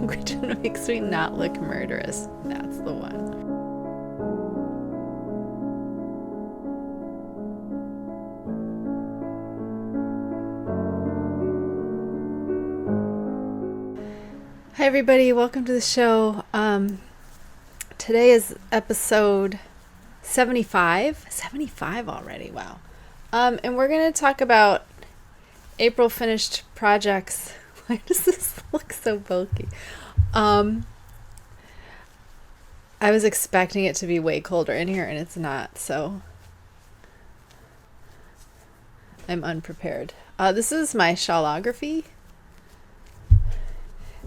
which makes me not look murderous. That's the one. Hi everybody, welcome to the show. Today is episode 75. 75 already, wow. And we're going to talk about April finished projects. Why does this look so bulky? I was expecting it to be way colder in here and it's not, so I'm unprepared. This is my Shawlography.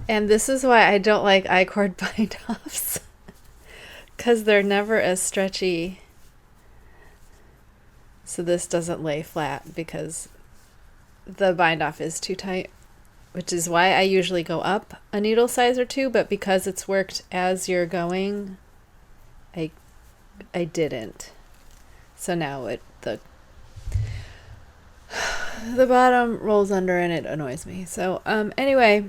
And this is why I don't like I-cord bind-offs, because they're never as stretchy. So this doesn't lay flat because the bind-off is too tight, which is why I usually go up a needle size or two, but because it's worked as you're going, I didn't. So now the bottom rolls under and it annoys me. So anyway,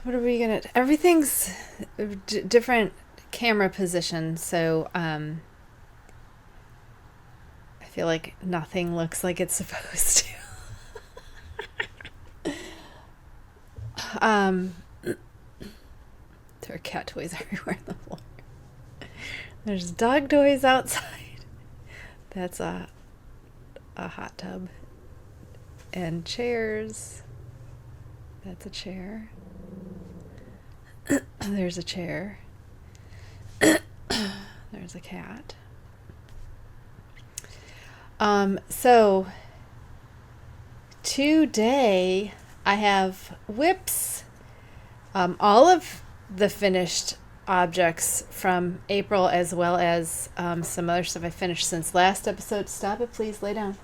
what are we gonna? Everything's different camera position, so I feel like nothing looks like it's supposed to. There are cat toys everywhere on the floor. There's dog toys outside. That's a hot tub. And chairs. That's a chair. There's a chair. There's a cat. So today I have whips. All of the finished objects from April, as well as some other stuff I finished since last episode. Stop it, please. Lay down.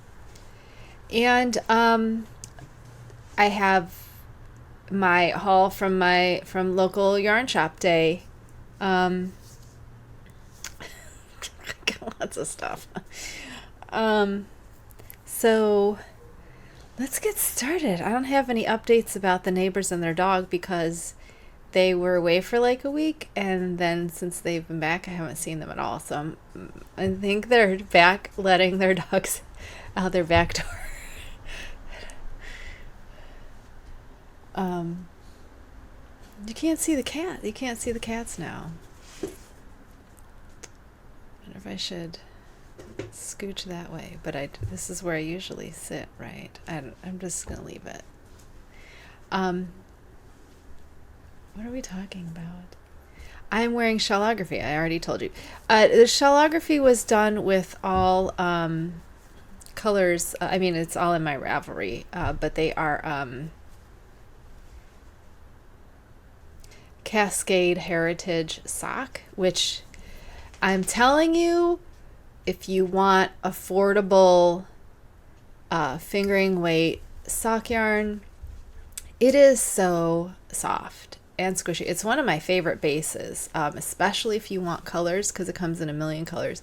And I have my haul from local yarn shop day. Got lots of stuff. So let's get started. I don't have any updates about the neighbors and their dog because they were away for like a week, and then since they've been back, I haven't seen them at all. So I think they're back letting their dogs out their back door. You can't see the cat. You can't see the cats now. I wonder if I should scooch that way, but this is where I usually sit, right? I'm just gonna leave it. What are we talking about? I'm wearing Shawlography. I already told you. The Shawlography was done with all colors. I mean, it's all in my Ravelry, but they are Cascade Heritage Sock, which I'm telling you, if you want affordable fingering weight sock yarn, it is so soft and squishy. It's one of my favorite bases, especially if you want colors, because it comes in a million colors.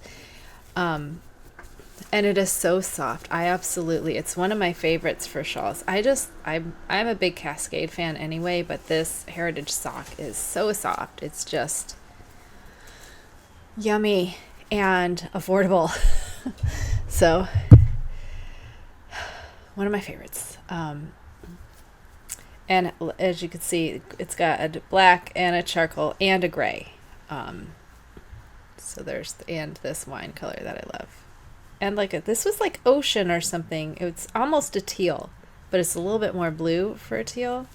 And it is so soft. It's one of my favorites for shawls. I'm a big Cascade fan anyway, but this Heritage sock is so soft. It's just yummy and affordable. So one of my favorites. And as you can see, it's got a black and a charcoal and a gray. So and this wine color that I love. And this was like ocean or something. It's almost a teal, but it's a little bit more blue for a teal.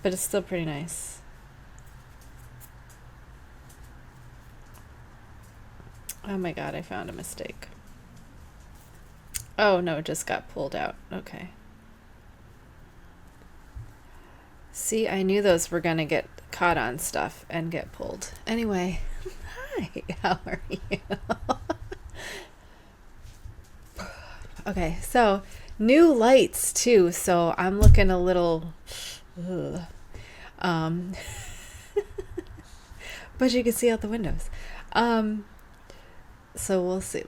But it's still pretty nice. Oh my god, I found a mistake. Oh no, it just got pulled out. Okay. See, I knew those were going to get caught on stuff and get pulled. Anyway, hi, how are you? Okay, so new lights too, so I'm looking a little but you can see out the windows. So we'll see.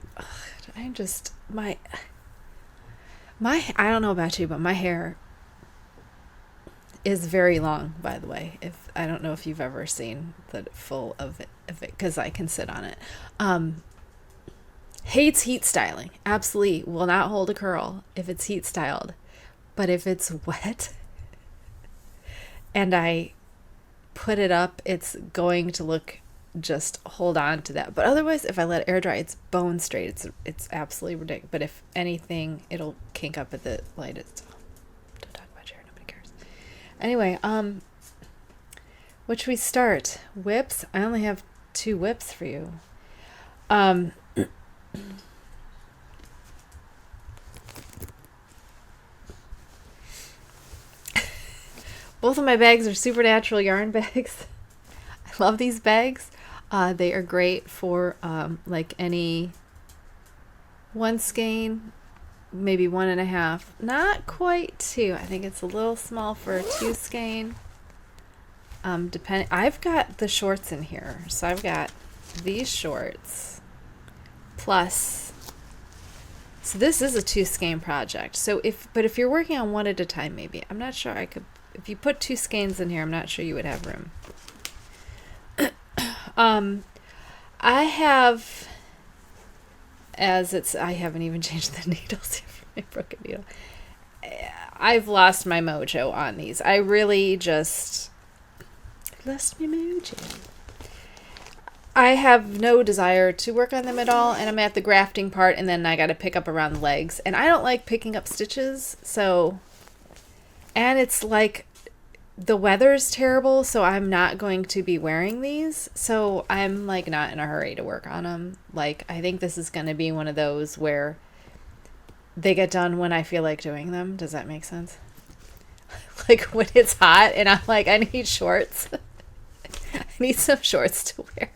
I'm just I don't know about you, but my hair is very long, by the way. If I don't know if you've ever seen the full of it, because I can sit on it. Hates heat styling. Absolutely will not hold a curl if it's heat styled. But if it's wet and I put it up, it's going to look, just hold on to that. But otherwise, if I let it air dry, it's bone straight. It's absolutely ridiculous. But if anything, it'll kink up at the light. Don't talk about your hair. Nobody cares. Anyway, which we start? Whips? I only have 2 whips for you. Both of my bags are Supernatural yarn bags. I love these bags. They are great for like any 1 skein, maybe 1.5. Not quite 2. I think it's a little small for a 2 skein. I've got the shorts in here, so I've got these shorts plus. So this is a 2 skein project. So if you're working on 1 at a time, maybe I'm not sure I could. If you put 2 skeins in here, I'm not sure you would have room. I have, I haven't even changed the needles yet for my broken needle. I've lost my mojo on these. I really just lost my mojo. I have no desire to work on them at all, and I'm at the grafting part, and then I got to pick up around the legs. And I don't like picking up stitches, so, and it's like, the weather's terrible, so I'm not going to be wearing these. So I'm like not in a hurry to work on them. Like, I think this is going to be one of those where they get done when I feel like doing them. Does that make sense? Like when it's hot and I'm like, I need shorts. I need some shorts to wear.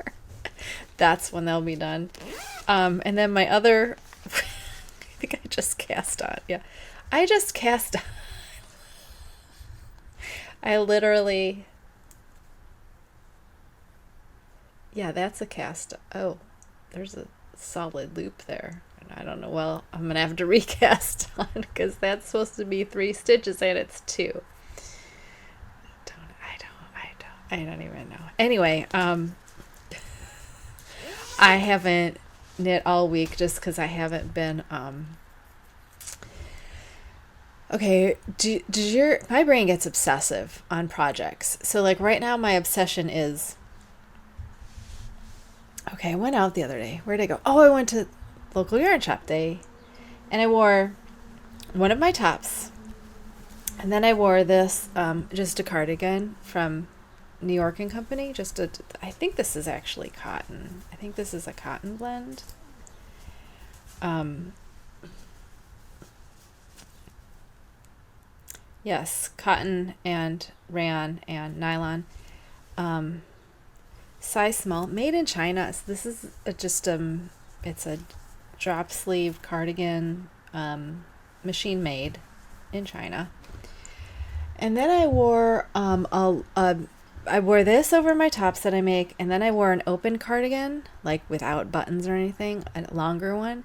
That's when they'll be done. And then my other, I think I just cast on. Yeah. I just cast on. I literally, yeah, that's a cast. Oh, there's a solid loop there. And I don't know. Well, I'm going to have to recast on because that's supposed to be 3 stitches and it's 2. I don't even know. Anyway, I haven't knit all week just because I haven't been, okay, my brain gets obsessive on projects. So like right now my obsession is, okay, I went out the other day. Where did I go? Oh, I went to local yarn shop day and I wore one of my tops. And then I wore this, just a cardigan from New York and Company. I think this is actually cotton. I think this is a cotton blend. Yes, cotton and rayon and nylon. Size small, made in China. So this is it's a drop sleeve cardigan, machine made in China. And then I wore I wore this over my tops that I make, and then I wore an open cardigan, like without buttons or anything, a longer one.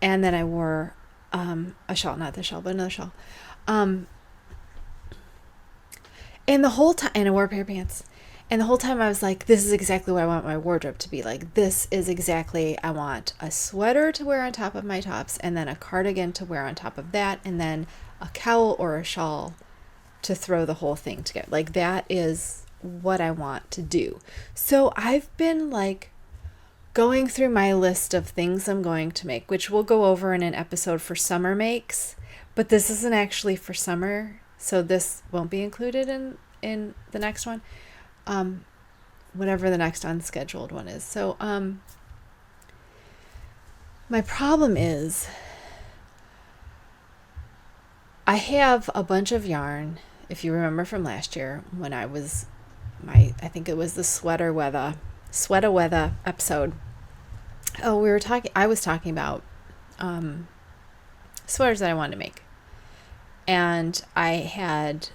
And then I wore a shawl, not this shawl, but another shawl. And the whole time, and I wore a pair of pants. And the whole time I was like, this is exactly what I want my wardrobe to be like. This is exactly, I want a sweater to wear on top of my tops, and then a cardigan to wear on top of that, and then a cowl or a shawl to throw the whole thing together. Like that is what I want to do. So I've been like going through my list of things I'm going to make, which we'll go over in an episode for summer makes, but this isn't actually for summer. So this won't be included in the next one, whatever the next unscheduled one is. So my problem is I have a bunch of yarn. If you remember from last year when I was I think it was the sweater weather episode. Oh, I was talking about sweaters that I wanted to make. And I had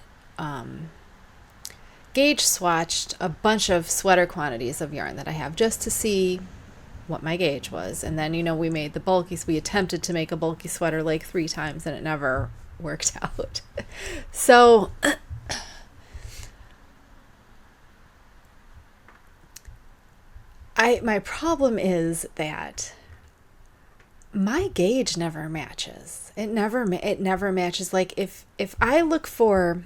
gauge swatched a bunch of sweater quantities of yarn that I have just to see what my gauge was. And then, we made the bulky, we attempted to make a bulky sweater like 3 times and it never worked out. So my problem is that my gauge never matches. It never matches. Like if I look for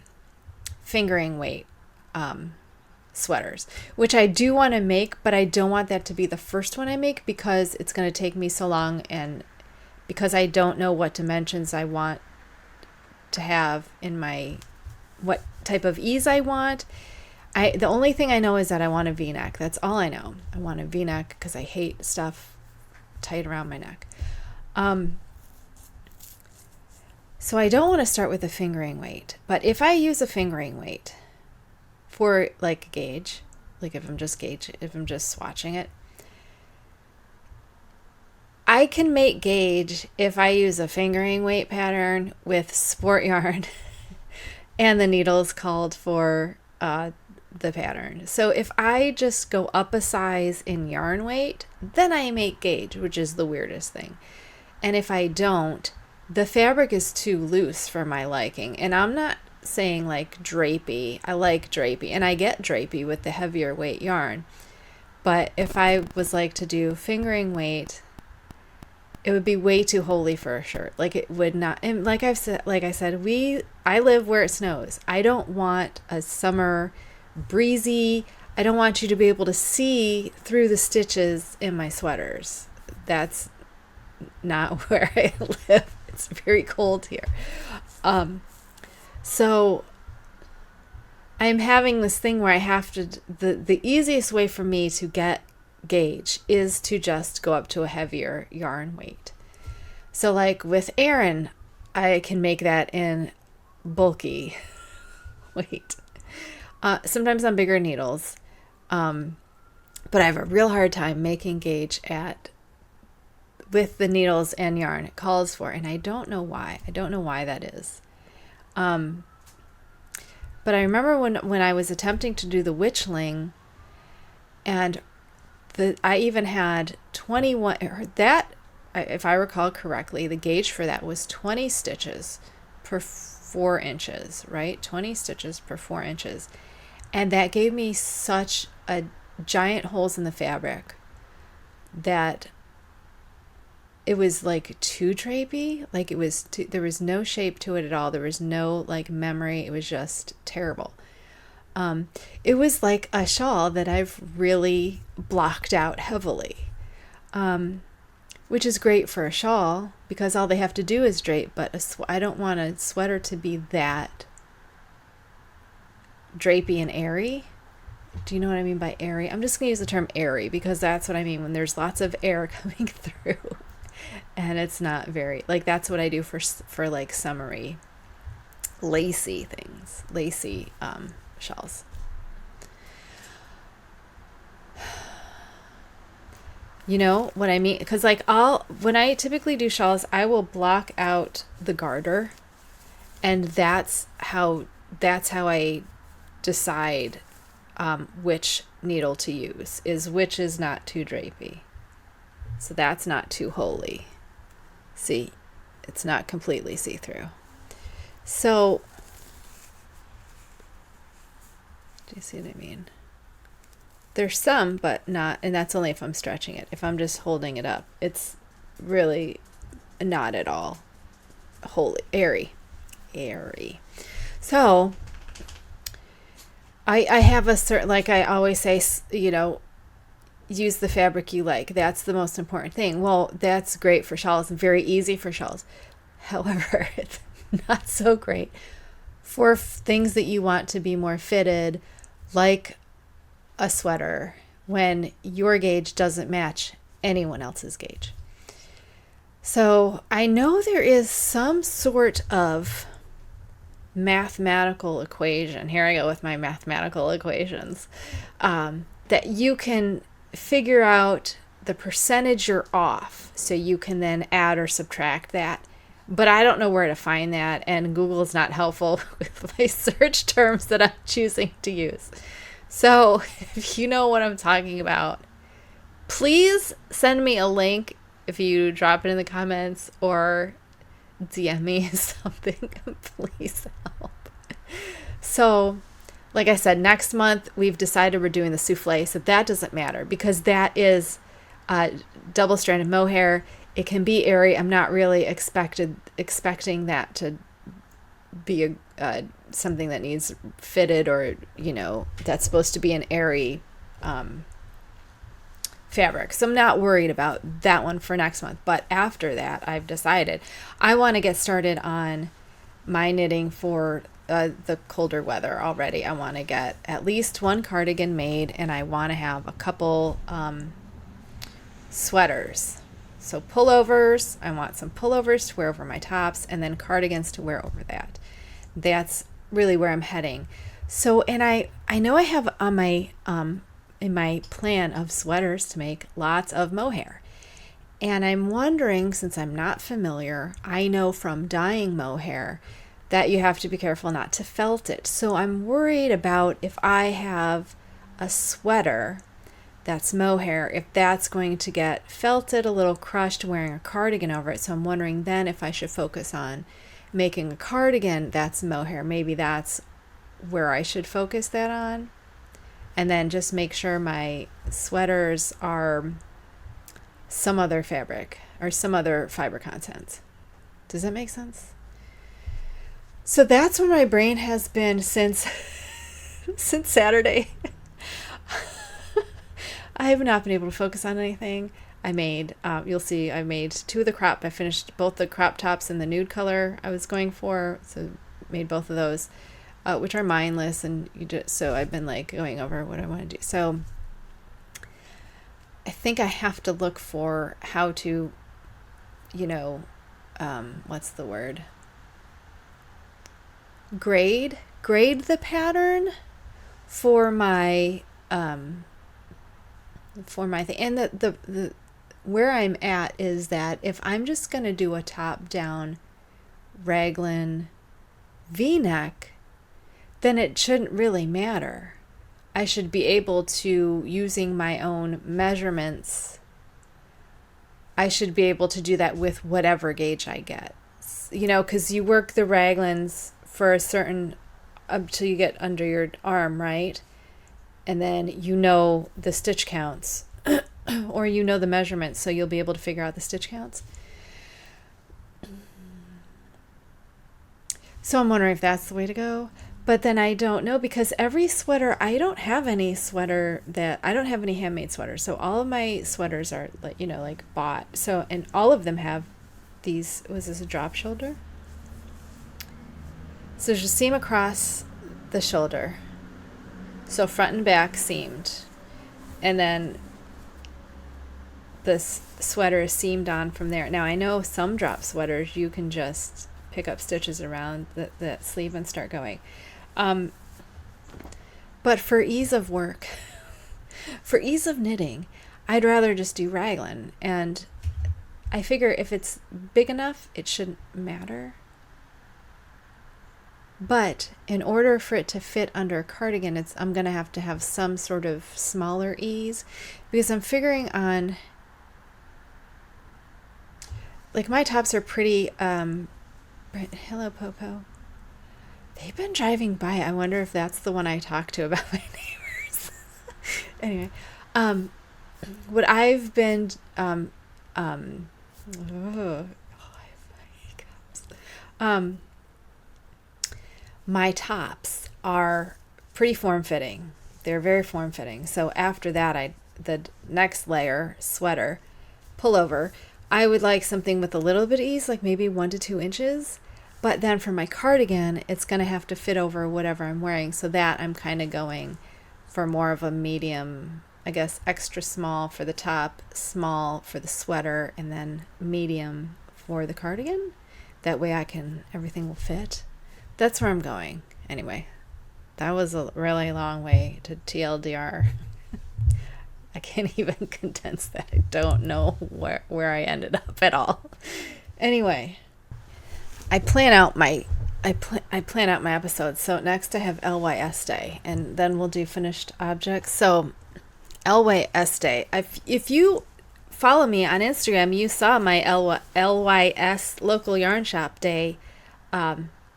fingering weight sweaters, which I do want to make, but I don't want that to be the first one I make because it's going to take me so long, and because I don't know what dimensions I want to have in what type of ease I want. The only thing I know is that I want a V-neck. That's all I know. I want a V-neck because I hate stuff tight around my neck. So I don't want to start with a fingering weight, but if I use a fingering weight for like a gauge, like if I'm just swatching it, I can make gauge if I use a fingering weight pattern with sport yarn and the needles called for the pattern. So if I just go up a size in yarn weight, then I make gauge, which is the weirdest thing. And if I don't, the fabric is too loose for my liking. And I'm not saying like drapey. I like drapey, and I get drapey with the heavier weight yarn. But if I was like to do fingering weight, it would be way too holy for a shirt. Like it would not. And like I said, I live where it snows. I don't want a summer breezy. I don't want you to be able to see through the stitches in my sweaters. That's not where I live. It's very cold here. So I'm having this thing where I have to, the easiest way for me to get gauge is to just go up to a heavier yarn weight. So like with Erin, I can make that in bulky weight. Sometimes on bigger needles. But I have a real hard time making gauge with the needles and yarn it calls for, and I don't know why. I don't know why that is. But I remember when I was attempting to do the witchling, and I even had 21, if I recall correctly, the gauge for that was 20 stitches per 4 inches, right? 20 stitches per 4 inches. And that gave me such a giant holes in the fabric that it was like too drapey. Like there was no shape to it at all. There was no like memory. It was just terrible. It was like a shawl that I've really blocked out heavily, which is great for a shawl because all they have to do is drape. But I don't want a sweater to be that drapey and airy. Do you know what I mean by airy? I'm just going to use the term airy because that's what I mean when there's lots of air coming through. And it's not very, like, that's what I do for like summery, lacy things, lacy shawls. You know what I mean? Because like when I typically do shawls, I will block out the garter, and that's how I decide which needle to use, which is not too drapey. So that's not too holy. See, it's not completely see-through. So, do you see what I mean? There's some, but not, and that's only if I'm stretching it. If I'm just holding it up, it's really not at all holy, airy. So, I have a certain, like I always say, use the fabric you like. That's the most important thing. Well, that's great for shawls and very easy for shawls. However, it's not so great for things that you want to be more fitted, like a sweater, when your gauge doesn't match anyone else's gauge. So I know there is some sort of mathematical equation. Here I go with my mathematical equations. That you can figure out the percentage you're off, so you can then add or subtract that. But I don't know where to find that, and Google is not helpful with my search terms that I'm choosing to use. So if you know what I'm talking about, Please send me a link if you drop it in the comments or DM me something. Please help. So, like I said, next month we've decided we're doing the souffle, so that doesn't matter because that is double-stranded mohair. It can be airy. I'm not really expecting that to be something that needs fitted or, that's supposed to be an airy fabric. So I'm not worried about that one for next month. But after that, I've decided I want to get started on my knitting for the colder weather already. I want to get at least one cardigan made, and I want to have a couple sweaters. So pullovers, I want some pullovers to wear over my tops, and then cardigans to wear over that. That's really where I'm heading. So, and I know I have on my in my plan of sweaters to make lots of mohair. And I'm wondering, since I'm not familiar, I know from dyeing mohair that you have to be careful not to felt it. So I'm worried about if I have a sweater that's mohair, if that's going to get felted, a little crushed, wearing a cardigan over it. So I'm wondering then if I should focus on making a cardigan that's mohair. Maybe that's where I should focus that on. And then just make sure my sweaters are some other fabric or some other fiber content. Does that make sense? So that's where my brain has been since Saturday. I have not been able to focus on anything. I made, you'll see, I made I finished both the crop tops and the nude color I was going for. So made both of those. Which are mindless, and so I've been like going over what I want to do. So I think I have to look for how to, what's the word? Grade the pattern for my thing. And the where I'm at is that if I'm just going to do a top down raglan V-neck, then it shouldn't really matter. I should be able to, using my own measurements, I should be able to do that with whatever gauge I get. Because you work the raglans for a certain, up till you get under your arm, right? And then the stitch counts, or the measurements, so you'll be able to figure out the stitch counts. So I'm wondering if that's the way to go. But then I don't know, because every sweater, I don't have any handmade sweaters. So all of my sweaters are like bought. So, and all of them have these, was this a drop shoulder? So there's a seam across the shoulder. So front and back seamed. And then this sweater is seamed on from there. Now I know some drop sweaters, you can just pick up stitches around the sleeve and start going. But for ease of work, for ease of knitting, I'd rather just do raglan. And I figure if it's big enough, it shouldn't matter. But in order for it to fit under a cardigan, I'm going to have some sort of smaller ease, because I'm figuring on, like, my tops are pretty, hello, Popo. They've been driving by. I wonder if that's the one I talked to about my neighbors. Anyway, what I've been, my tops are pretty form-fitting. They're very form-fitting. So after that, the next layer, sweater, pullover, I would like something with a little bit of ease, like maybe 1 to 2 inches. But then for my cardigan, it's going to have to fit over whatever I'm wearing. So that I'm kind of going for more of a medium, I guess, extra small for the top, small for the sweater, and then medium for the cardigan. That way everything will fit. That's where I'm going. Anyway, that was a really long way to TLDR. I can't even condense that. I don't know where I ended up at all. Anyway, I plan out my episodes. So next I have LYS Day, and then we'll do finished objects. So LYS Day. If you follow me on Instagram, you saw my LYS Local Yarn Shop Day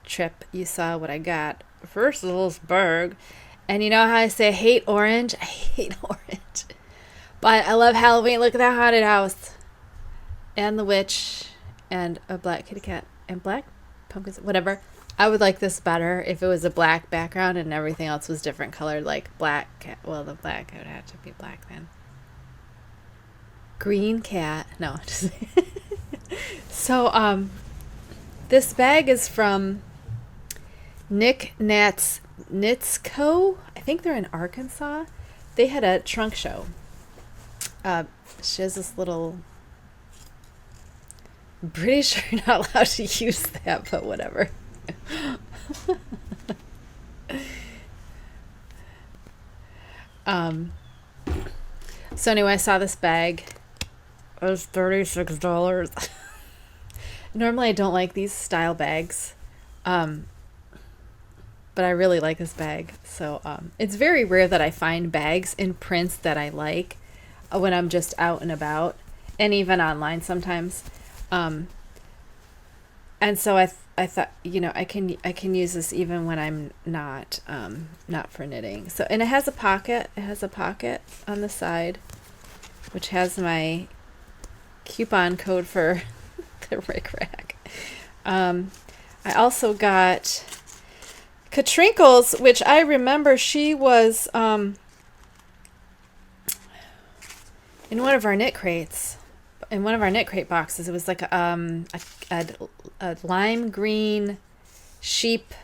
trip. You saw what I got. First of all, this bag. And you know how I say I hate orange? I hate orange. But I love Halloween. Look at that haunted house. And the witch. And a black kitty cat. And black pumpkins. Whatever. I would like this better if it was a black background and everything else was different colored. Like black cat. Well, the black would have to be black then. Green cat. No. Just so, this bag is from NicNats Knits Co. I think they're in Arkansas. They had a trunk show. She has this little... I'm pretty sure you're not allowed to use that, but whatever. So anyway, I saw this bag. It was $36. Normally I don't like these style bags. But I really like this bag. So it's very rare that I find bags in prints that I like when I'm just out and about, and even online sometimes. And so I thought, you know, I can use this even when I'm not for knitting. So, and it has a pocket. It has a pocket on the side, which has my coupon code for the Rick Rack. I also got Katrinkles, which I remember she was in one of our knit crates. In one of our Knitcrate boxes, it was like a lime green sheep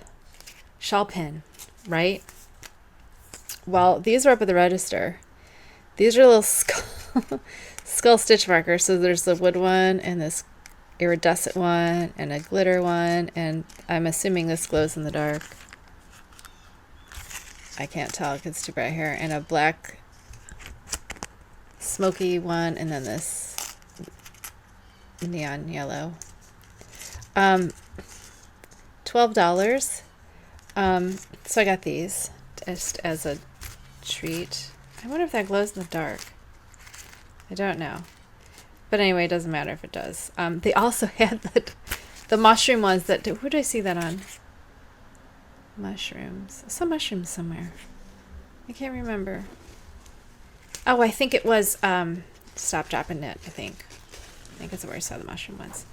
shawl pin, right? Well, these are up at the register. These are little skull stitch markers. So there's the wood one and this iridescent one and a glitter one, and I'm assuming this glows in the dark. I can't tell because it's too bright here. And a black smoky one, and then this neon yellow. $12. So I got these just as a treat. I wonder if that glows in the dark. I don't know. But anyway, it doesn't matter if it does. They also had the mushroom ones that... Where did I see that on? Mushrooms. I saw mushrooms somewhere. I can't remember. Oh, I think it was Stop, Drop, and Knit, I think that's where I saw the mushroom ones.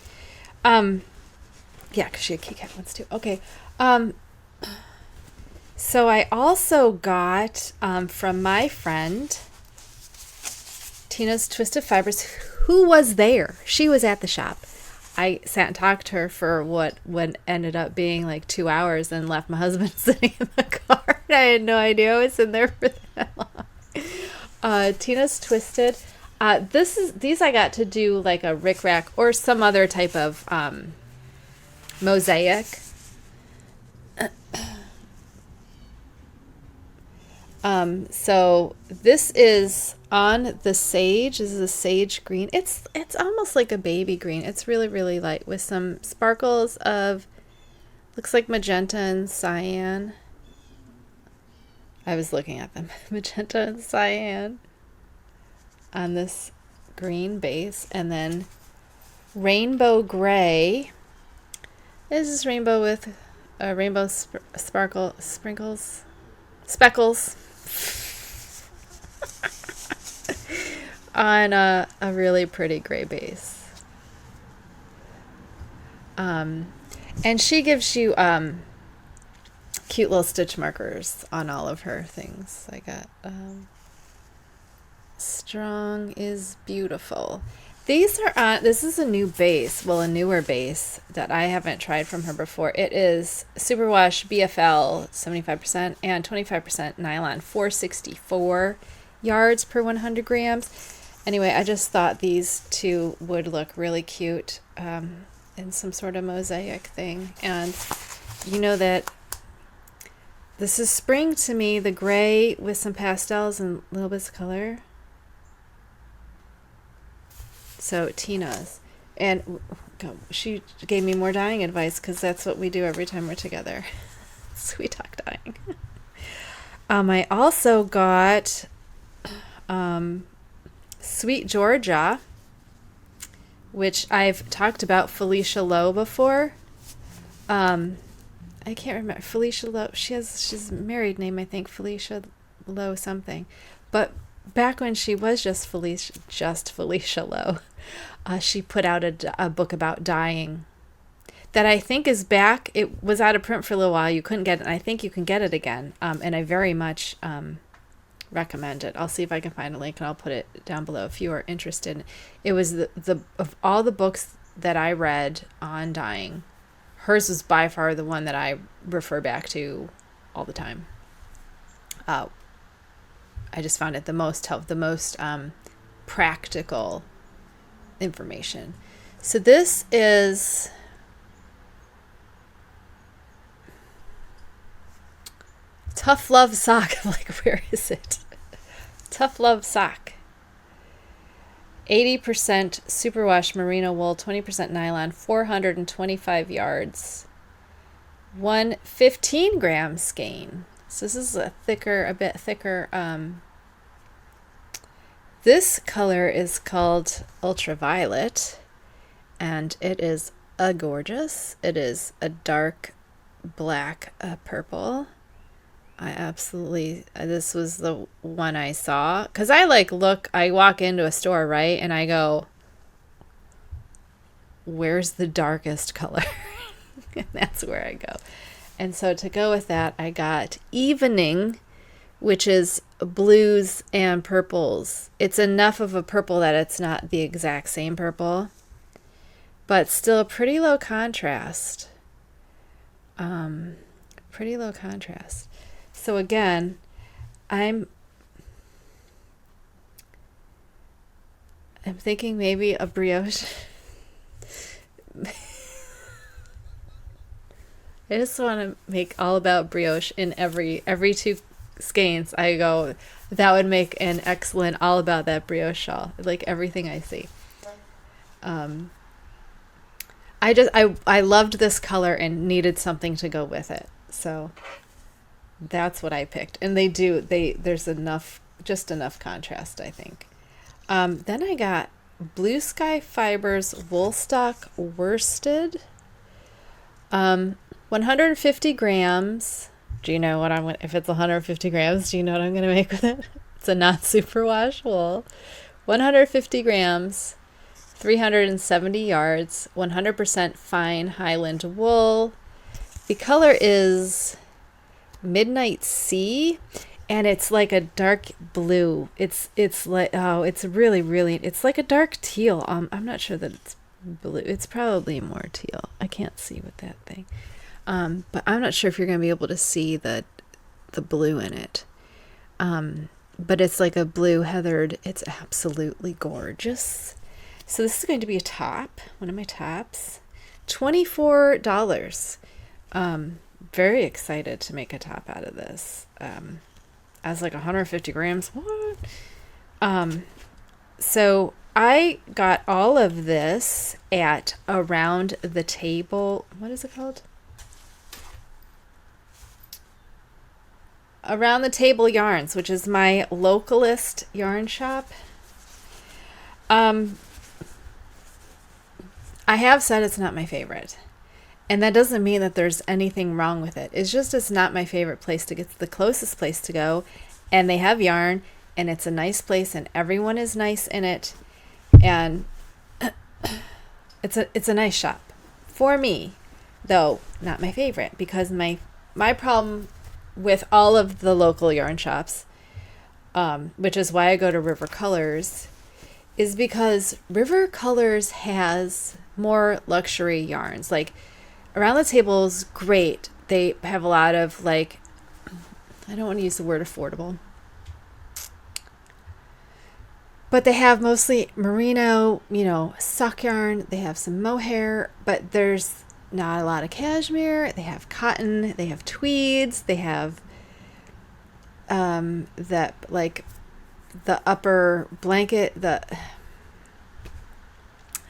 Yeah, because she had Kit Kat ones too. Okay. So I also got from my friend Tina's Twisted Fibers, who was there. She was at the shop. I sat and talked to her for what ended up being like 2 hours, and left my husband sitting in the car. I had no idea I was in there for that long. Tina's Twisted. These I got to do like a rick rack or some other type of mosaic. So this is on the sage. This is a sage green. It's almost like a baby green. It's really, really light with some sparkles of, looks like magenta and cyan. I was looking at them. Magenta and cyan on this green base, and then rainbow gray. This is rainbow with rainbow speckles on a really pretty gray base. And she gives you cute little stitch markers on all of her things. I got Strong is Beautiful. These are on, this is a new base, well, a newer base that I haven't tried from her before. It is Superwash BFL 75% and 25% nylon, 464 yards per 100 grams. Anyway, I just thought these two would look really cute in some sort of mosaic thing. And you know that this is spring to me, the gray with some pastels and little bits of color. So Tina's, and she gave me more dyeing advice because that's what we do every time we're together. Sweet talk dyeing. I also got Sweet Georgia, which I've talked about Felicia Lowe before. I can't remember Felicia Lowe. She's a married name, I think, Felicia Lowe something. But back when she was just Felicia Lowe, she put out a book about dyeing that I think is back. It was out of print for a little while. You couldn't get it, and I think you can get it again. And I very much recommend it. I'll see if I can find a link, and I'll put it down below if you are interested. It was the of all the books that I read on dyeing, hers was by far the one that I refer back to all the time. I just found it the most practical information. So this is Tough Love Sock. I'm like, where is it? Tough Love Sock. 80% superwash merino wool, 20% nylon, 425 yards, 115 gram skein. So this is a bit thicker. This color is called Ultraviolet, and it is gorgeous. It is a dark black purple. This was the one I saw, because I walk into a store, right, and I go, where's the darkest color? And that's where I go. And so to go with that, I got Evening, which is blues and purples. It's enough of a purple that it's not the exact same purple, but still pretty low contrast. Pretty low contrast. So again, I'm thinking maybe a brioche. I just want to make all about brioche in every two skeins. I go, that would make an excellent all about that brioche shawl. Like everything I see. I loved this color and needed something to go with it. So that's what I picked. And there's just enough contrast, I think. Then I got Blue Sky Fibers Woolstock Worsted. 150 grams. Do you know if it's 150 grams, do you know what I'm going to make with it? It's a not superwash wool. 150 grams, 370 yards, 100% fine Highland wool. The color is Midnight Sea, and it's like a dark blue. It's like, it's really, really, it's like a dark teal. I'm not sure that it's blue. It's probably more teal. I can't see with that thing. But I'm not sure if you're going to be able to see the blue in it. But it's like a blue heathered. It's absolutely gorgeous. So this is going to be a top, one of my tops. $24. Very excited to make a top out of this. As like 150 grams. What? So I got all of this at Around the Table. What is it called? Around the Table Yarns, which is my localist yarn shop. I have said it's not my favorite. And that doesn't mean that there's anything wrong with it. It's just it's not my favorite place to get. It's the closest place to go. And they have yarn, and it's a nice place, and everyone is nice in it. And it's a nice shop. For me, though, not my favorite, because my problem with all of the local yarn shops, which is why I go to River Colors, is because River Colors has more luxury yarns. Like Around the Table is great. They have a lot of, like, I don't want to use the word affordable, but they have mostly merino, sock yarn. They have some mohair, but there's not a lot of cashmere. They have cotton. They have tweeds. They have the upper blanket, the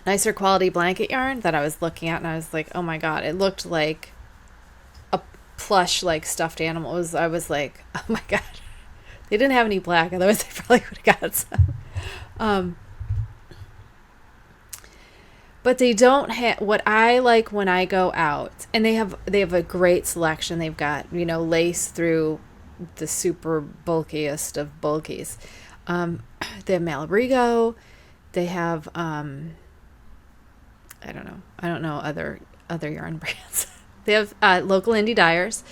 nicer quality blanket yarn that I was looking at, and I was like, oh my god, it looked like a plush, like, stuffed animal. I was like, oh my god, They didn't have any black, otherwise they probably would have got some. But they don't have what I like when I go out, and they have a great selection. They've got, you know, lace through the super bulkiest of bulkies. They have Malabrigo. They have I don't know other yarn brands. They have local indie dyers.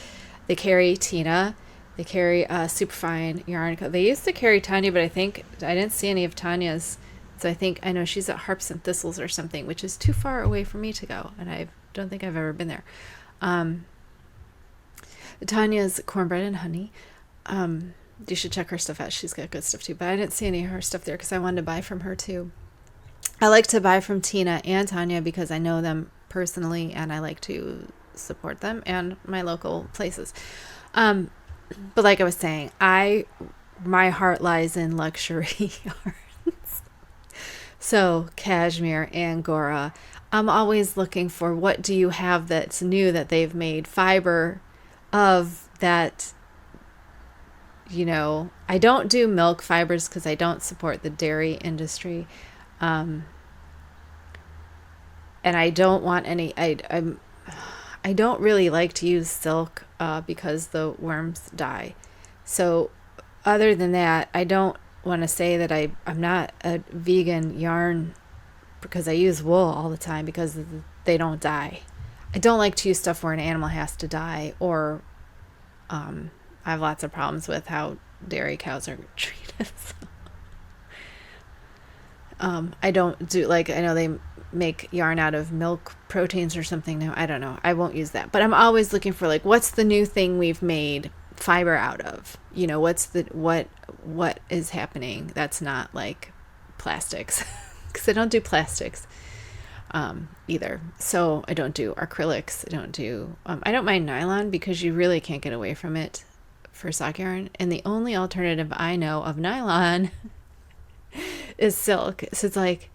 They carry Tina. They carry Superfine Yarn Co. They used to carry Tanya, but I think I didn't see any of Tanya's. So I know she's at Harps and Thistles or something, which is too far away for me to go, and I don't think I've ever been there. Tanya's Cornbread and Honey. You should check her stuff out. She's got good stuff too, but I didn't see any of her stuff there because I wanted to buy from her too. I like to buy from Tina and Tanya because I know them personally and I like to support them and my local places. But like I was saying, my heart lies in luxury yarns. So cashmere, Angora. I'm always looking for what do you have that's new that they've made fiber of that. You know, I don't do milk fibers because I don't support the dairy industry. And I don't want any, I don't really like to use silk because the worms die. So other than that, I don't want to say that I'm not a vegan yarn because I use wool all the time because they don't die. I don't like to use stuff where an animal has to die, or I have lots of problems with how dairy cows are treated. I don't do, like, I know they make yarn out of milk proteins or something now. I don't know. I won't use that. But I'm always looking for, like, what's the new thing we've made fiber out of? You know, what is happening that's not like plastics? Because I don't do plastics either. So I don't do acrylics. I don't mind nylon because you really can't get away from it for sock yarn. And the only alternative I know of nylon is silk. So it's like,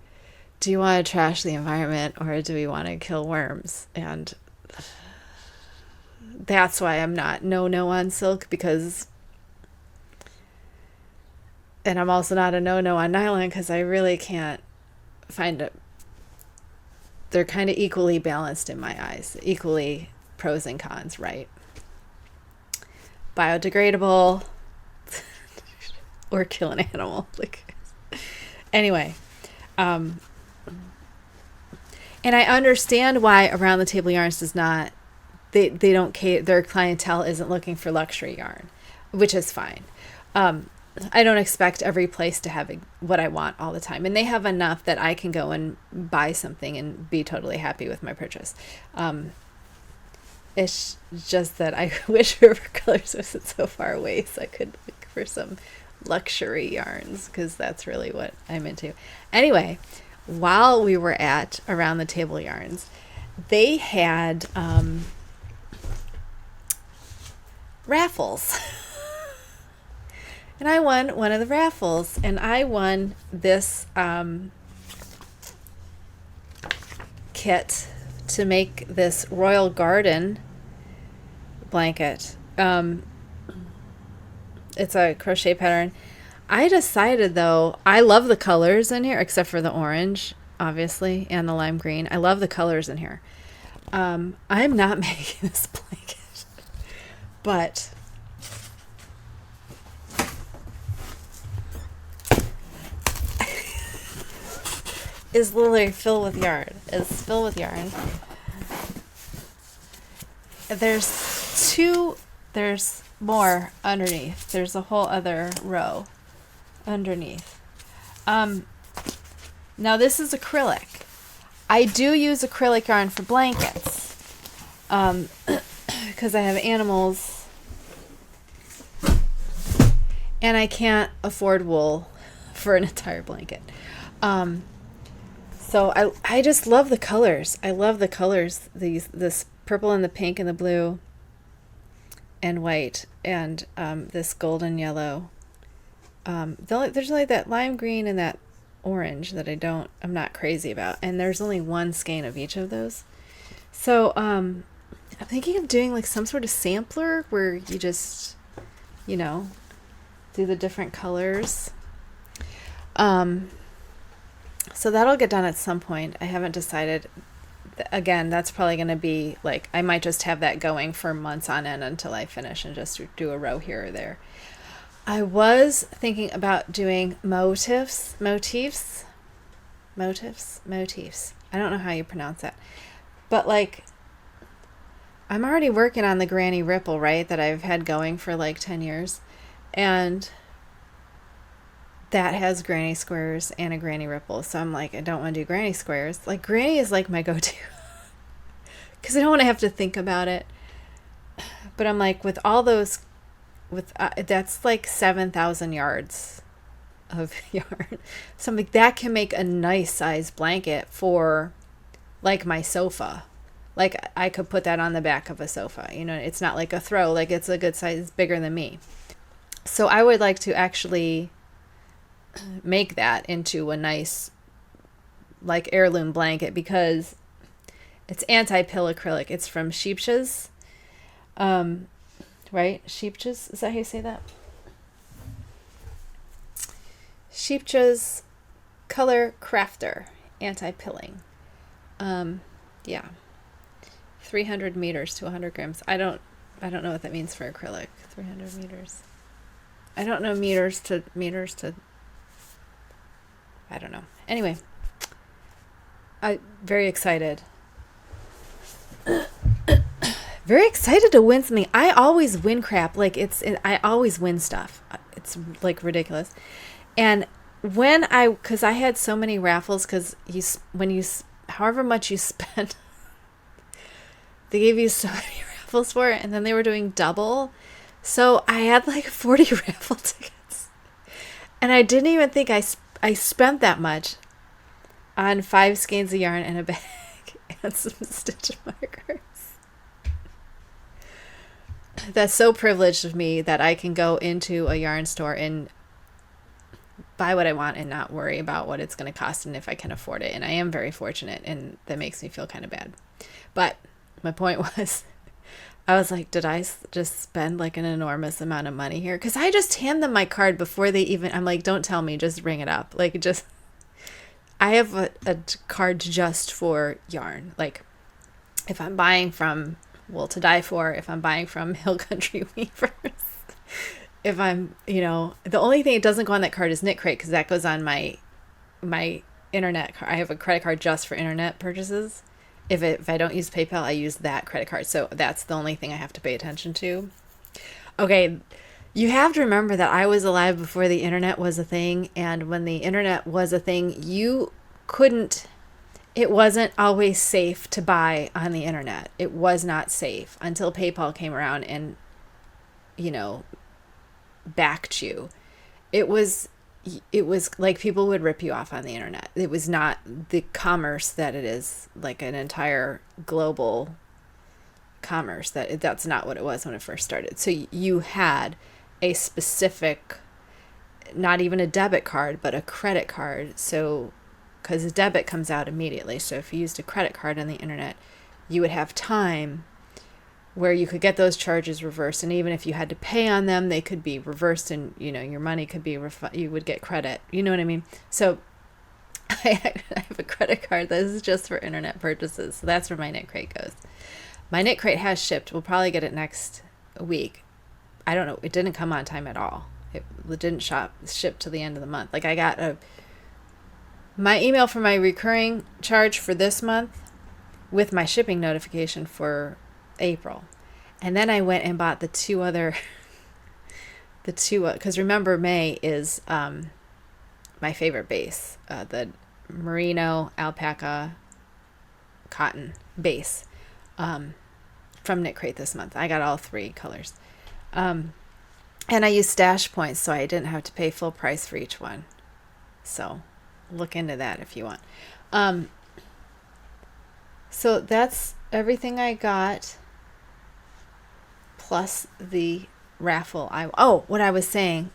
do you want to trash the environment or do we want to kill worms? And that's why I'm not no on silk, because, and I'm also not a no on nylon because I really can't find it. They're kind of equally balanced in my eyes, equally pros and cons, right? Biodegradable or kill an animal. Like, anyway, and I understand why Around the Table Yarns does not, they don't cater, their clientele isn't looking for luxury yarn, which is fine. I don't expect every place to have what I want all the time, and they have enough that I can go and buy something and be totally happy with my purchase. It's just that I wish River Colors wasn't so far away so I could look for some luxury yarns, because that's really what I'm into. Anyway, while we were at Around the Table Yarns, they had raffles. And I won one of the raffles, and I won this kit to make this Royal Garden blanket. It's a crochet pattern. I decided, though, I love the colors in here, except for the orange, obviously, and the lime green. I love the colors in here. I'm not making this blanket, but is literally filled with yarn. It's filled with yarn. There's more underneath. There's a whole other row underneath. Now this is acrylic. I do use acrylic yarn for blankets because I have animals and I can't afford wool for an entire blanket. So I just love the colors. I love the colors. This purple and the pink and the blue and white and this golden yellow. There's only that lime green and that orange that I'm not crazy about. And there's only one skein of each of those. So I'm thinking of doing like some sort of sampler where you just, do the different colors. So that'll get done at some point. I haven't decided. Again, that's probably going to be like, I might just have that going for months on end until I finish and just do a row here or there. I was thinking about doing motifs. I don't know how you pronounce that. But like, I'm already working on the granny ripple, right? That I've had going for like 10 years. And that has granny squares and a granny ripple. So I'm like, I don't want to do granny squares. Like, granny is like my go-to because I don't want to have to think about it. But I'm like, with all those, that's like 7,000 yards of yarn. So I'm like, that can make a nice size blanket for like my sofa. Like, I could put that on the back of a sofa. You know, it's not like a throw. Like, it's a good size. It's bigger than me. So I would like to actually make that into a nice like heirloom blanket because it's anti-pill acrylic. It's from Sheepshes, right? Sheepshes, is that how you say that? Sheepshes Color Crafter anti-pilling. Yeah, 300 meters to 100 grams. I don't know what that means for acrylic. 300 meters. I don't know meters to I don't know. Anyway, I'm very excited. Very excited to win something. I always win crap. Like, I always win stuff. It's like ridiculous. And because I had so many raffles, because however much you spend, they gave you so many raffles for it, and then they were doing double. So I had like 40 raffle tickets. And I didn't even think I spent that much on 5 skeins of yarn and a bag and some stitch markers. That's so privileged of me that I can go into a yarn store and buy what I want and not worry about what it's going to cost and if I can afford it. And I am very fortunate, and that makes me feel kind of bad. But my point was, I was like, did I just spend like an enormous amount of money here? Because I just hand them my card before they even, I'm like, don't tell me, just ring it up. Like, just, I have a card just for yarn. Like, if I'm buying from Wool to Die For, if I'm buying from Hill Country Weavers, if I'm, the only thing that doesn't go on that card is Knitcrate, because that goes on my internet card. I have a credit card just for internet purchases. If I don't use PayPal, I use that credit card. So that's the only thing I have to pay attention to. Okay, you have to remember that I was alive before the internet was a thing. And when the internet was a thing, it wasn't always safe to buy on the internet. It was not safe until PayPal came around and, backed you. It was like people would rip you off on the internet. It was not the commerce that it is, like an entire global commerce. That's not what it was when it first started. So you had a specific, not even a debit card, but a credit card. So, because a debit comes out immediately. So if you used a credit card on the internet, you would have time where you could get those charges reversed. And even if you had to pay on them, they could be reversed and, your money could be, you would get credit. You know what I mean? So I have a credit card that is just for internet purchases. So that's where my Knitcrate goes. My Knitcrate has shipped. We'll probably get it next week. I don't know. It didn't come on time at all. It didn't ship till the end of the month. Like, I got my email for my recurring charge for this month with my shipping notification for April. And then I went and bought the two, because remember, May is my favorite base, the merino alpaca cotton base from Knitcrate this month. I got all 3 colors. And I used stash points, so I didn't have to pay full price for each one. So look into that if you want. So that's everything I got, plus the raffle. What I was saying,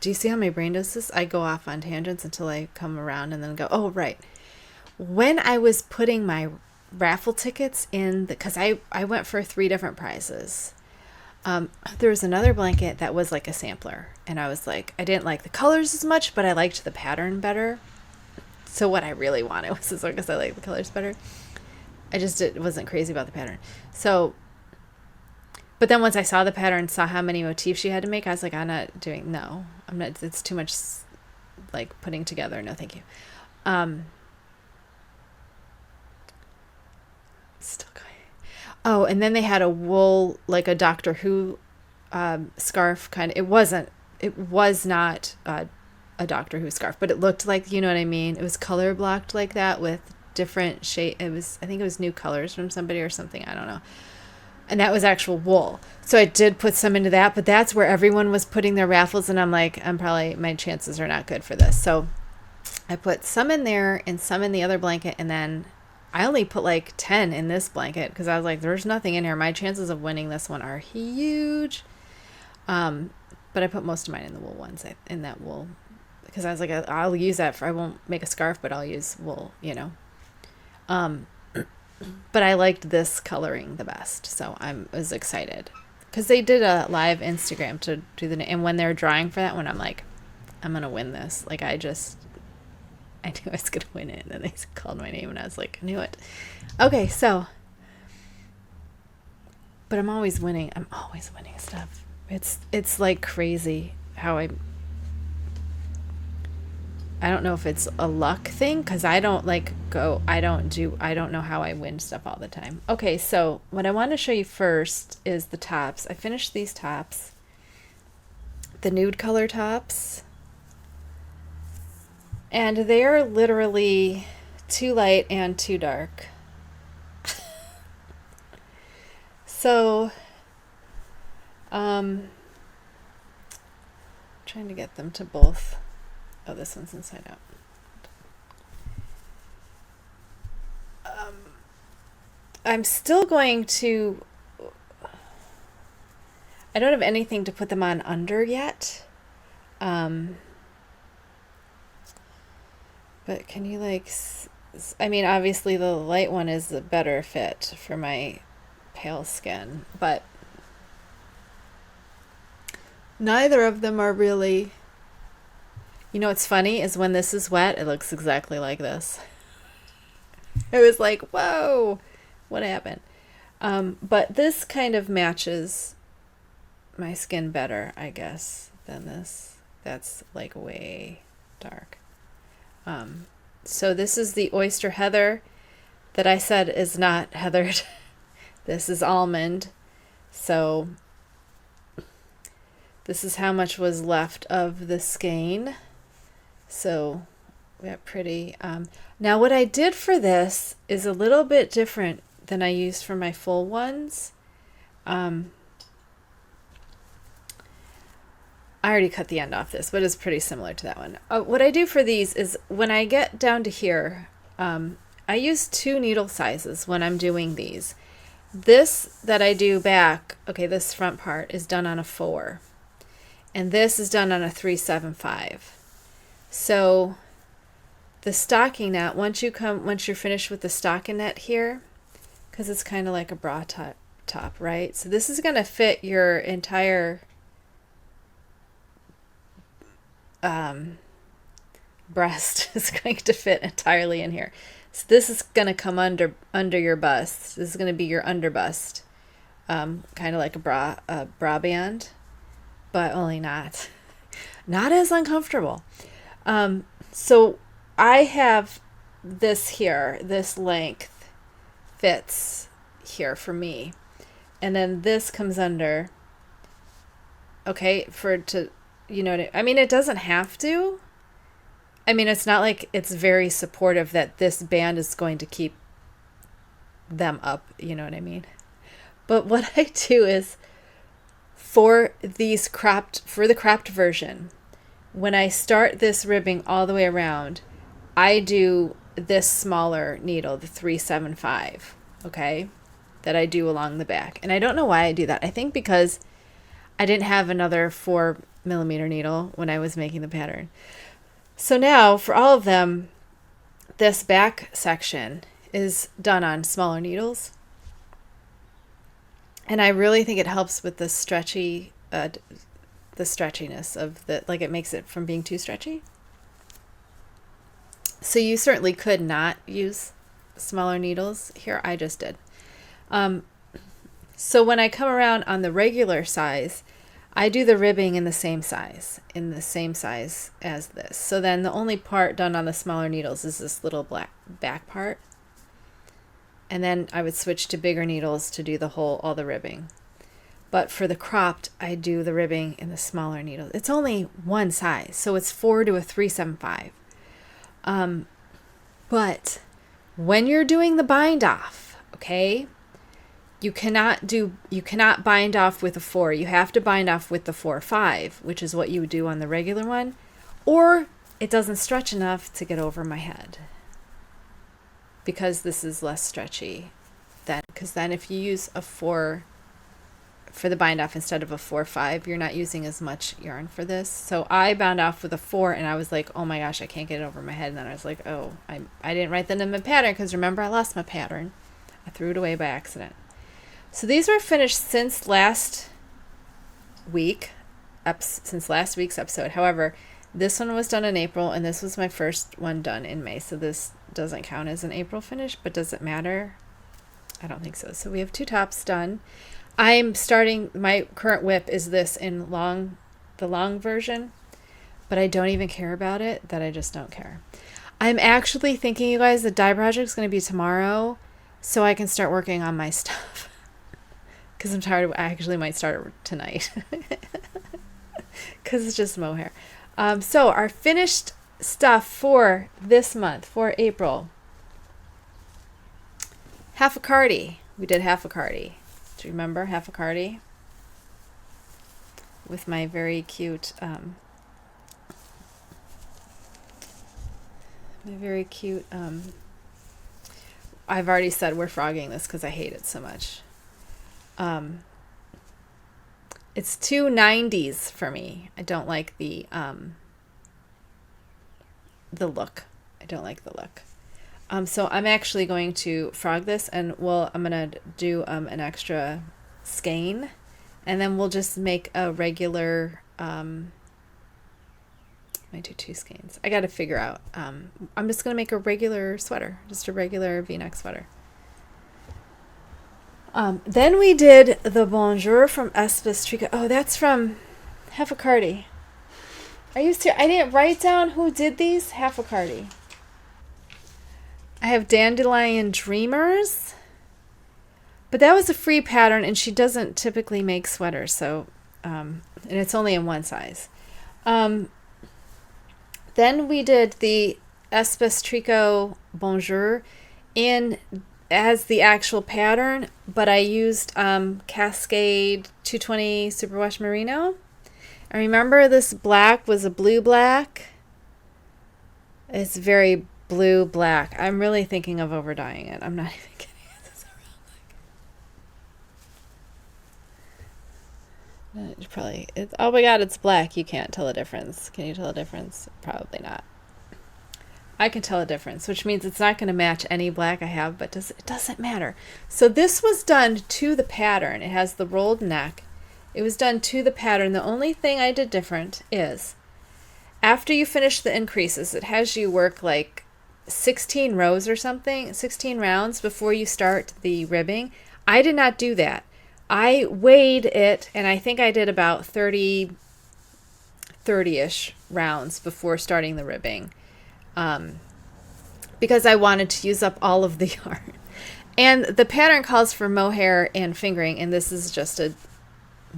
do you see how my brain does this? I go off on tangents until I come around and then go, oh, right. When I was putting my raffle tickets in, because I went for 3 different prizes. There was another blanket that was like a sampler, and I was like, I didn't like the colors as much, but I liked the pattern better. So what I really wanted was as long as I like the colors better. I just wasn't crazy about the pattern. So, but then once I saw the pattern, saw how many motifs she had to make, I was like, I'm not doing, no, I'm not, it's too much like putting together. No, thank you. Still going. Oh, and then they had a wool, like a Doctor Who scarf kind of. It was not a Doctor Who scarf, but it looked like, you know what I mean? It was color blocked like that with different shade. I think it was new colors from somebody or something. I don't know. And that was actual wool. So I did put some into that, but that's where everyone was putting their raffles. And I'm like, my chances are not good for this. So I put some in there and some in the other blanket, and then I only put like 10 in this blanket because I was like, there's nothing in here. My chances of winning this one are huge. But I put most of mine in the wool ones, in that wool, because I was like, I'll use that I won't make a scarf, but I'll use wool, you know. But I liked this coloring the best. So I was excited because they did a live Instagram to do and when they were drawing for that one, I'm like, I'm going to win this. Like, I knew I was going to win it. And then they called my name and I was like, I knew it. Okay, so. But I'm always winning. I'm always winning stuff. It's like crazy how I don't know if it's a luck thing because I don't know how I win stuff all the time. Okay, so what I want to show you first is the tops. I finished these tops. The nude color tops. And they're literally too light and too dark. So, trying to get them to both. Oh, this one's inside out. I'm still going to. I don't have anything to put them on under yet. But can you I mean, obviously the light one is the better fit for my pale skin, but neither of them are really. You know what's funny is when this is wet, it looks exactly like this. It was like, whoa, what happened? But this kind of matches my skin better, I guess, than this. That's like way dark. So this is the Oyster Heather that I said is not heathered. This is almond. So this is how much was left of the skein. So we got pretty. Now what I did for this is a little bit different than I used for my full ones. I already cut the end off this, but it's pretty similar to that one. What I do for these is when I get down to here, I use 2 needle sizes when I'm doing these. This that I do back, okay, this front part is done on a 4. And this is done on a 3/7/5. So the stocking net, once you're finished with the stocking net here, because it's kind of like a bra top, right? So this is going to fit your entire breast is going to fit entirely in here. So this is going to come under your bust. This is going to be your under bust, kind of like a bra band, but only not as uncomfortable. So I have this here, this length fits here for me, and then this comes under. Okay, you know, I mean, it doesn't have to. I mean, it's not like it's very supportive that this band is going to keep them up, you know what I mean? But what I do is for the cropped version, when I start this ribbing all the way around, I do this smaller needle, the 3/7/5, okay, that I do along the back. And I don't know why I do that. I think because I didn't have another 4mm needle when I was making the pattern. So now for all of them, this back section is done on smaller needles. And I really think it helps with the the stretchiness of the, like it makes it from being too stretchy. So you certainly could not use smaller needles here. I just did. So when I come around on the regular size, I do the ribbing in the same size as this. So then the only part done on the smaller needles is this little black back part. And then I would switch to bigger needles to do all the ribbing. But for the cropped, I do the ribbing in the smaller needles. It's only one size, so it's 4 to a 375. But when you're doing the bind off, okay, you cannot bind off with a 4. You have to bind off with the 4/5, which is what you would do on the regular one, or it doesn't stretch enough to get over my head. Because this is less stretchy because then if you use a 4 for the bind off instead of a 4/5, you're not using as much yarn for this. So I bound off with a 4 and I was like, oh my gosh, I can't get it over my head. And then I was like, oh, I didn't write that in my pattern because remember I lost my pattern. I threw it away by accident. So these were finished since last week's episode. However, this one was done in April and this was my first one done in May. So this doesn't count as an April finish, but does it matter? I don't think so. So we have 2 tops done. I'm starting, my current whip is this in the long version, but I don't even care about it, that I just don't care. I'm actually thinking, you guys, the dye project is going to be tomorrow, so I can start working on my stuff. Because I'm tired I actually might start tonight. Because it's just mohair. So our finished stuff for this month, for April. Half a Cardi. We did half a Cardi. Do you remember half a Cardi? With my very cute, I've already said we're frogging this because I hate it so much. It's too 90s for me. I don't like the look. I don't like the look. So I'm actually going to frog this, and I'm going to do an extra skein, and then we'll just make a regular, I might do 2 skeins. I got to figure out, I'm just going to make a regular sweater, just a regular V-neck sweater. Then we did the Bonjour from Espis Tricot. Oh, that's from Half a Cardi. I didn't write down who did these. Half a Cardi. I have Dandelion Dreamers, but that was a free pattern, and she doesn't typically make sweaters, so and it's only in one size. Then we did the Espis Tricot Bonjour as the actual pattern, but I used Cascade 220 Superwash Merino. And remember, this black was a blue black. It's very blue black. I'm really thinking of over dyeing it. I'm not even kidding. Oh my god, it's black. You can't tell a difference. Can you tell a difference? Probably not. I can tell a difference, which means it's not going to match any black I have, but it doesn't matter. So this was done to the pattern. It has the rolled neck. It was done to the pattern. The only thing I did different is after you finish the increases, it has you work like 16 rows or something, 16 rounds before you start the ribbing. I did not do that. I weighed it, and I think I did about 30-ish rounds before starting the ribbing, because I wanted to use up all of the yarn. And the pattern calls for mohair and fingering, and this is just a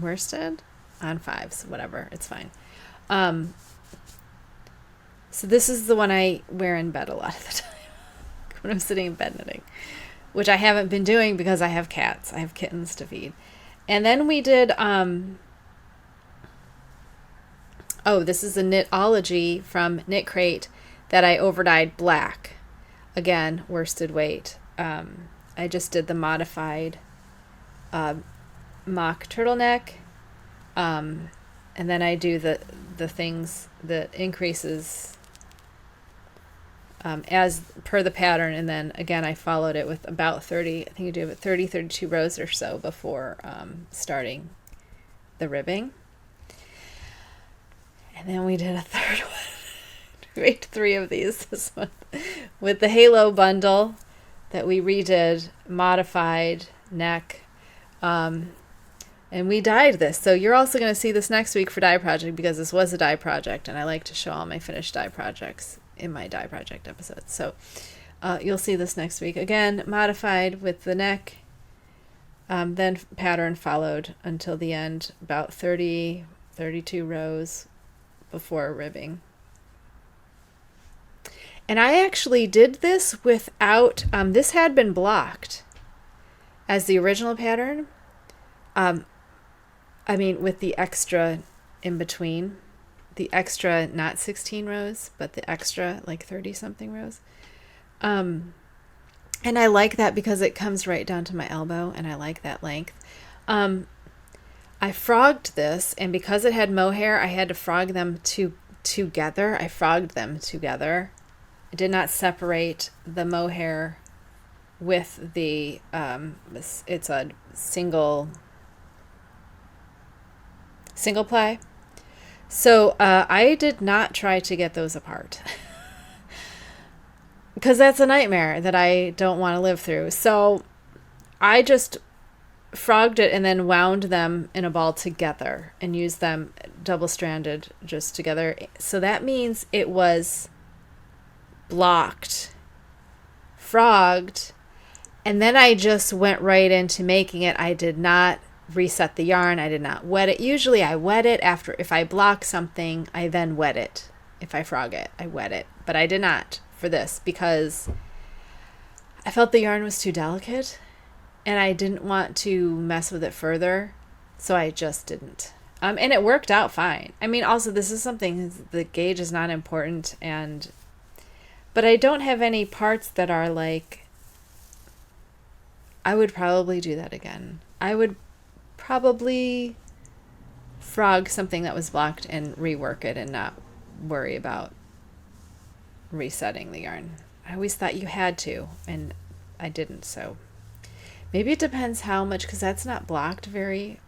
worsted on 5s, whatever, it's fine. So this is the one I wear in bed a lot of the time when I'm sitting in bed knitting, which I haven't been doing because I have cats. I have kittens to feed. And then we did, this is a Knitology from Knitcrate that I overdyed black. Again, worsted weight. I just did the modified mock turtleneck. And then I do the things, the increases as per the pattern. And then again, I followed it with about 30, I think you do about 30, 32 rows or so before starting the ribbing. And then we did a third one. We made 3 of these this month with the Halo bundle that we redid, modified neck. And we dyed this. So you're also going to see this next week for dye project, because this was a dye project and I like to show all my finished dye projects in my dye project episodes. So you'll see this next week. Again, modified with the neck, then pattern followed until the end, about 30, 32 rows before ribbing. And I actually did this without, this had been blocked as the original pattern. I mean, with the extra in between, the extra, not 16 rows, but the extra like 30 something rows. And I like that because it comes right down to my elbow and I like that length. I frogged this, and because it had mohair, I had to frog them together. I frogged them together. I did not separate the mohair with the, it's a single ply. So I did not try to get those apart because that's a nightmare that I don't want to live through. So I just frogged it and then wound them in a ball together and used them double-stranded just together. So that means it was blocked, frogged, and then I just went right into making it. I did not reset the yarn. I did not wet it. Usually I wet it after, if I block something, I then wet it. If I frog it, I wet it. But I did not for this because I felt the yarn was too delicate and I didn't want to mess with it further. So I just didn't. And it worked out fine. I mean, also this is something, the gauge is not important, but I don't have any parts that are like, I would probably do that again. I would probably frog something that was blocked and rework it and not worry about resetting the yarn. I always thought you had to, and I didn't. So maybe it depends how much, because that's not blocked very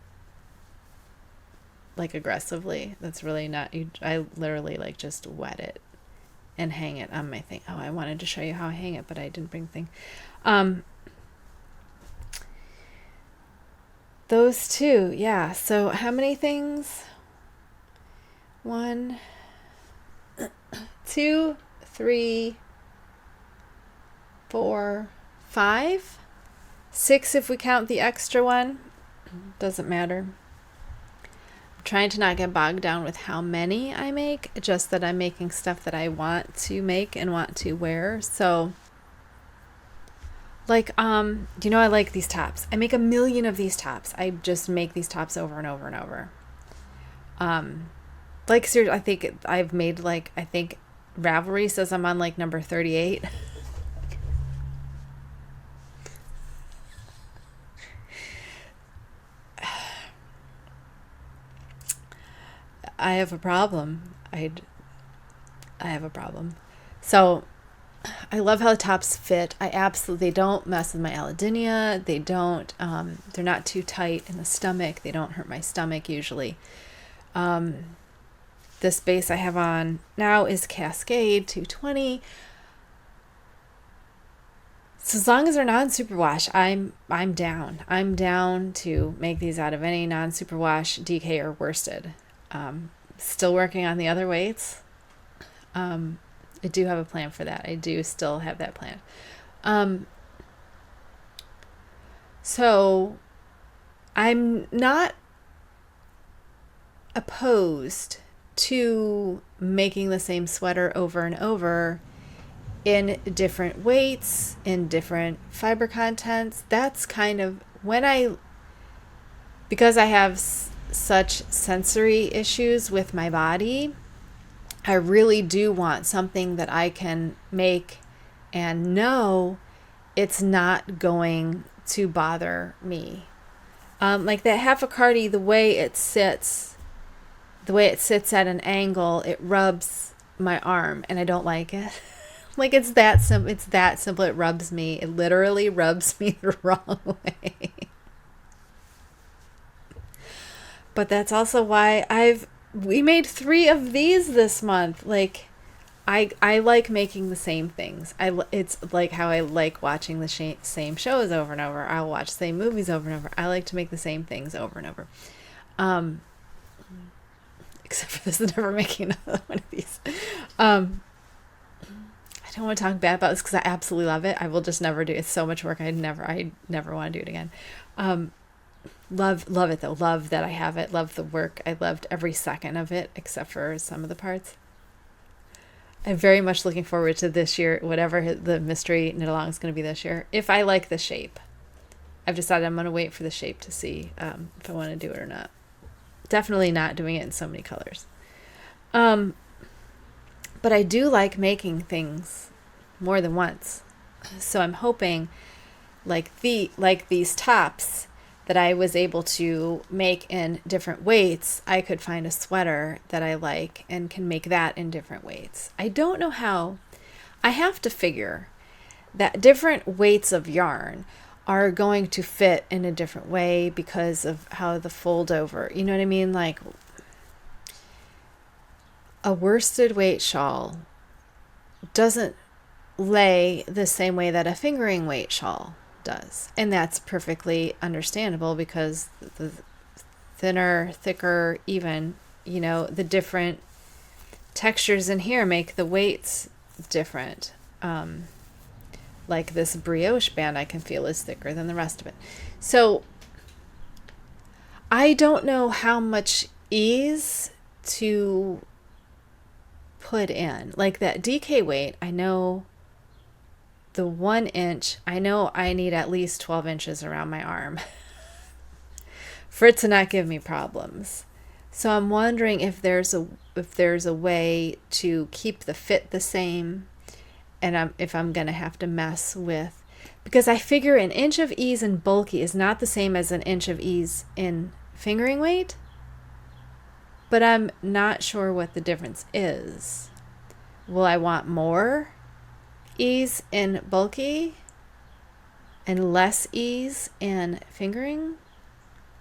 like aggressively. That's really not, I literally like just wet it and hang it on my thing. Oh, I wanted to show you how I hang it, but I didn't bring the thing. Those two, yeah. So how many things? 1, 2, 3, 4, 5, 6 if we count the extra one. Doesn't matter. I'm trying to not get bogged down with how many I make, just that I'm making stuff that I want to make and want to wear. So like, you know, I like these tops. I make a million of these tops. I just make these tops over and over and over. Like, seriously, I think I've made like, I think Ravelry says I'm on like number 38. I have a problem. I have a problem. So I love how the tops fit. They don't mess with my allodynia. They don't, they're not too tight in the stomach. They don't hurt my stomach usually. This base I have on now is Cascade 220. So as long as they're non-superwash, I'm down. I'm down to make these out of any non-superwash, DK, or worsted. Still working on the other weights. I do have a plan for that. I do still have that plan. So I'm not opposed to making the same sweater over and over in different weights, in different fiber contents. That's kind of when because I have such sensory issues with my body, I really do want something that I can make and know it's not going to bother me. Like that half a Cardi, the way it sits at an angle, it rubs my arm and I don't like it. Like it's that simple. It's that simple. It rubs me. It literally rubs me the wrong way. But that's also why we made 3 of these this month. Like I like making the same things. It's like how I like watching the same shows over and over. I'll watch the same movies over and over. I like to make the same things over and over. Except for this is never making another one of these. I don't want to talk bad about this because I absolutely love it. I will just never do it. It's so much work. I never want to do it again. Love it though. Love that I have it. Love the work. I loved every second of it except for some of the parts. I'm very much looking forward to this year, whatever the mystery knit along is going to be this year. If I like the shape, I've decided I'm going to wait for the shape to see if I want to do it or not. Definitely not doing it in so many colors. But I do like making things more than once. So I'm hoping like these tops that I was able to make in different weights, I could find a sweater that I like and can make that in different weights. I don't know how. I have to figure that different weights of yarn are going to fit in a different way because of how the fold over, you know what I mean? Like a worsted weight shawl doesn't lay the same way that a fingering weight shawl does. And that's perfectly understandable because the thinner, thicker, even, you know, the different textures in here make the weights different. Like this brioche band I can feel is thicker than the rest of it. So I don't know how much ease to put in. Like that DK weight, I know the 1 inch, I know I need at least 12 inches around my arm for it to not give me problems. So I'm wondering if there's a way to keep the fit the same, and if I'm going to have to mess with, because I figure an inch of ease in bulky is not the same as an inch of ease in fingering weight, but I'm not sure what the difference is. Will I want more ease in bulky and less ease in fingering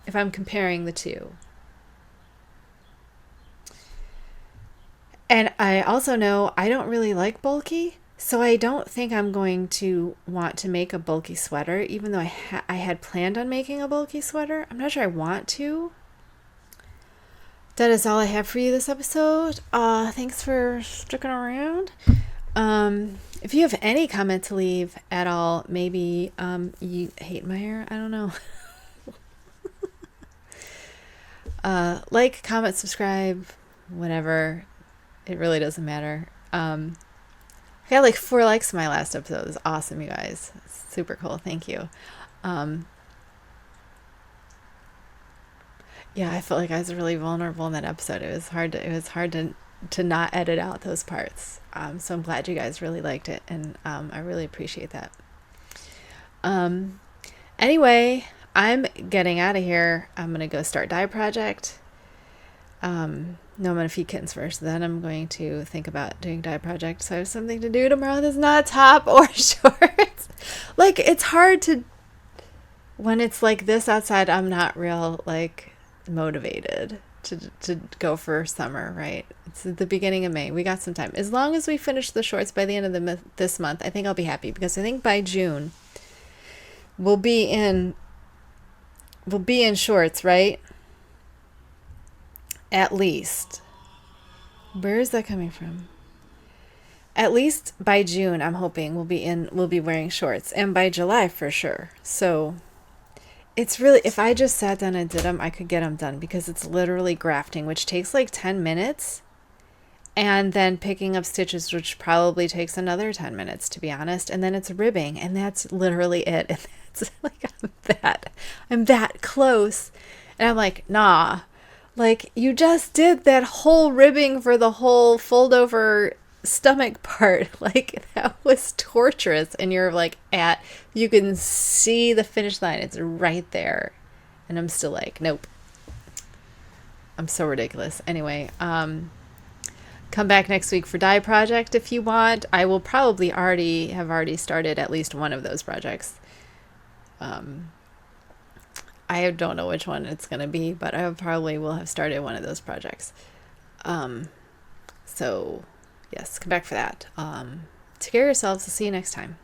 if I'm comparing the two? And I also know I don't really like bulky, so I don't think I'm going to want to make a bulky sweater, even though I had planned on making a bulky sweater. I'm not sure I want to. That is all I have for you this episode. Thanks for sticking around. If you have any comment to leave at all, maybe you hate my hair, I don't know. Like, comment, subscribe, whatever. It really doesn't matter. I got like 4 likes in my last episode. It was awesome, you guys. It's super cool. Thank you. Yeah, I felt like I was really vulnerable in that episode. It was hard to not edit out those parts. So I'm glad you guys really liked it, and I really appreciate that. Anyway, I'm getting out of here. I'm gonna go start dye project. No, I'm gonna feed kittens first. Then I'm going to think about doing dye project. So I have something to do tomorrow that's not top or shorts. Like, it's hard to, when it's like this outside, I'm not real like motivated to go for summer, right? It's the beginning of May. We got some time. As long as we finish the shorts by the end of this month, I think I'll be happy, because I think by June we'll be in shorts, right? At least. Where is that coming from? At least by June, I'm hoping we'll be wearing shorts, and by July for sure. So it's really, if I just sat down and did them, I could get them done, because it's literally grafting, which takes like 10 minutes, and then picking up stitches, which probably takes another 10 minutes, to be honest, and then it's ribbing, and that's literally it. And it's like, I'm that close, and I'm like, nah, like, you just did that whole ribbing for the whole fold over stomach part. Like, that was torturous, and you're like you can see the finish line, it's right there, and I'm still like, nope, I'm so ridiculous. Anyway, Come back next week for dye project if you want. I will probably have already started at least one of those projects. I don't know which one it's going to be, but I probably will have started one of those projects. So yes, come back for that. Take care of yourselves. I'll see you next time.